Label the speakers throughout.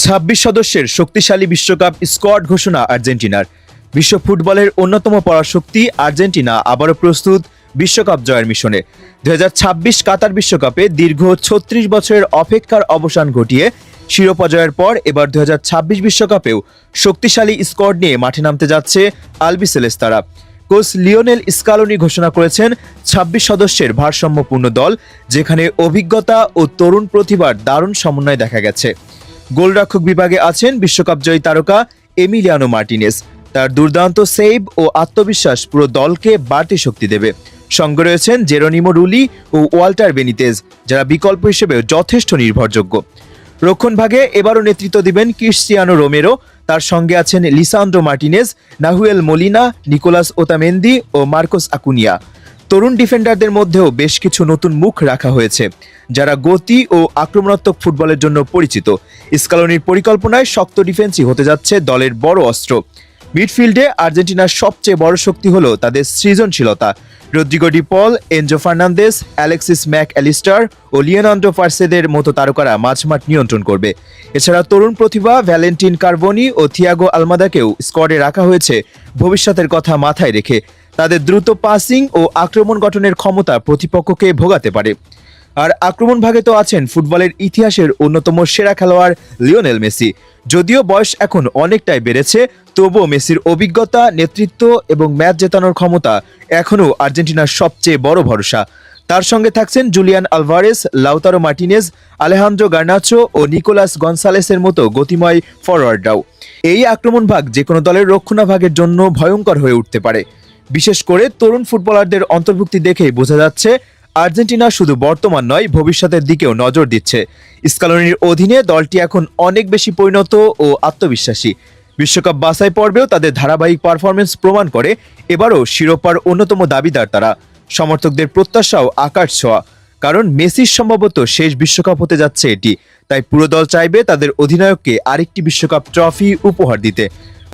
Speaker 1: 26 সদস্যের শক্তিশালী বিশ্বকাপ স্কোয়াড ঘোষণা আর্জেন্টিনার। বিশ্ব ফুটবলের অন্যতম পরাশক্তি আর্জেন্টিনা আবারও প্রস্তুত বিশ্বকাপ জয়ের মিশনে। 2026 কাতার বিশ্বকাপে দীর্ঘ 36 বছরের অপেক্ষার অবসান ঘটিয়ে শিরোপা জয়ের পর এবার 2026 বিশ্বকাপেও শক্তিশালী স্কোয়াড নিয়ে মাঠে নামতে যাচ্ছে আলবিসেলেস্তারা। কোচ লিওনেল স্কালোনি ঘোষণা করেছেন 26 সদস্যের ভারসাম্যপূর্ণ দল, যেখানে অভিজ্ঞতা ও তরুণ প্রতিভার দারুণ সমন্বয় দেখা গেছে। গোলরক্ষক বিভাগে আছেন বিশ্বকাপ জয়ী তারকা এমিলিয়ানো মার্টিনেজ। তার দুর্দান্ত সেভ ও আত্মবিশ্বাস পুরো দলকে বাড়তি শক্তি দেবে। সঙ্গে রয়েছেন জেরোনিমো রুলি ও ওয়াল্টার বেনিতেজ, যারা বিকল্প হিসেবেও যথেষ্ট নির্ভরযোগ্য। রক্ষণভাগে এবারও নেতৃত্ব দিবেন ক্রিস্টিয়ানো রোমেরো। তার সঙ্গে আছেন Lisandro Martinez, Nahuel Molina, Nicolas Otamendi ও মার্কোস আকুনিয়া। তরুণ ডিফেন্ডারদের মধ্যেও বেশ কিছু নতুন মুখ রাখা হয়েছে, যারা গতি ও আক্রমণাত্মক ফুটবলের জন্য পরিচিত। স্কালোনির পরিকল্পনায় শক্ত ডিফেন্সই হতে যাচ্ছে দলের বড় অস্ত্র। মিডফিল্ডে আর্জেন্টিনার সবচেয়ে বড় শক্তি হলো তাদের সৃজনশীলতা। Rodrigo De Paul, Enzo Fernandez, Alexis Mac Allister ও লিওনার্দো ফার্সেদের মতো তারকারা মাঝমাঠ নিয়ন্ত্রণ করবে। এছাড়া তরুণ প্রতিভা ভ্যালেন্টিন কার্বোনি ও থিয়াগো আলমাদাকেও স্কোয়াডে রাখা হয়েছে ভবিষ্যতের কথা মাথায় রেখে। তাদের দ্রুত পাসিং ও আক্রমণ গঠনের ক্ষমতা প্রতিপক্ষকে ভোগাতে পারে। আর আক্রমণ ভাগে তো আছেন ফুটবলের ইতিহাসের অন্যতম সেরা খেলোয়াড় লিওনেল মেসি। যদিও বয়স এখন অনেকটাই বেড়েছে, তবুও মেসির অভিজ্ঞতা, নেতৃত্ব এবং ম্যাচ জেতানোর ক্ষমতা এখনও আর্জেন্টিনার সবচেয়ে বড় ভরসা। তার সঙ্গে থাকছেন Julian Alvarez, Lautaro Martinez, Alejandro Garnacho ও নিকোলাস গনসালেসের মতো গতিময় ফরওয়ার্ডরাও। এই আক্রমণ ভাগ যে কোনো দলের রক্ষণাভাগের জন্য ভয়ঙ্কর হয়ে উঠতে পারে। বিশেষ করে তরুণ ফুটবলারদের অন্তর্ভুক্তি দেখেই বোঝা যাচ্ছে আর্জেন্টিনা শুধু বর্তমান নয়, ভবিষ্যতের দিকেও নজর দিচ্ছে। স্কালোনির অধীনে দলটি এখন অনেক বেশি পরিণত ও আত্মবিশ্বাসী। বিশ্বকাপ বাছাই পর্বেও তাদের ধারাবাহিক পারফরমেন্স প্রমাণ করে এবারও শিরোপার অন্যতম দাবিদার তারা। সমর্থকদের প্রত্যাশাও আকাশ ছোঁয়া, কারণ মেসির সম্ভবত শেষ বিশ্বকাপ হতে যাচ্ছে এটি। তাই পুরো দল চাইবে তাদের অধিনায়ককে আরেকটি বিশ্বকাপ ট্রফি উপহার দিতে।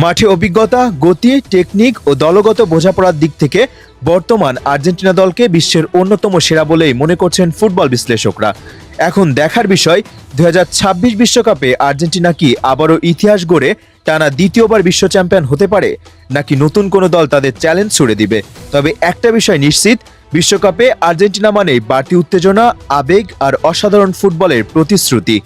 Speaker 1: মাঠে অভিজ্ঞতা, গতি, টেকনিক ও দলগত বোঝাপড়ার দিক থেকে বর্তমান আর্জেন্টিনা দলকে বিশ্বের অন্যতম সেরা বলেই মনে করছেন ফুটবল বিশ্লেষকরা। এখন দেখার বিষয় 2026 বিশ্বকাপে আর্জেন্টিনা কি আবারও ইতিহাস গড়ে টানা দ্বিতীয়বার বিশ্ব চ্যাম্পিয়ন হতে পারে, নাকি নতুন কোনো দল তাদের চ্যালেঞ্জ ছুড়ে দিবে। তবে একটা বিষয় নিশ্চিত, বিশ্বকাপে আর্জেন্টিনা মানেই বাড়তি উত্তেজনা, আবেগ আর অসাধারণ ফুটবলের প্রতিশ্রুতি।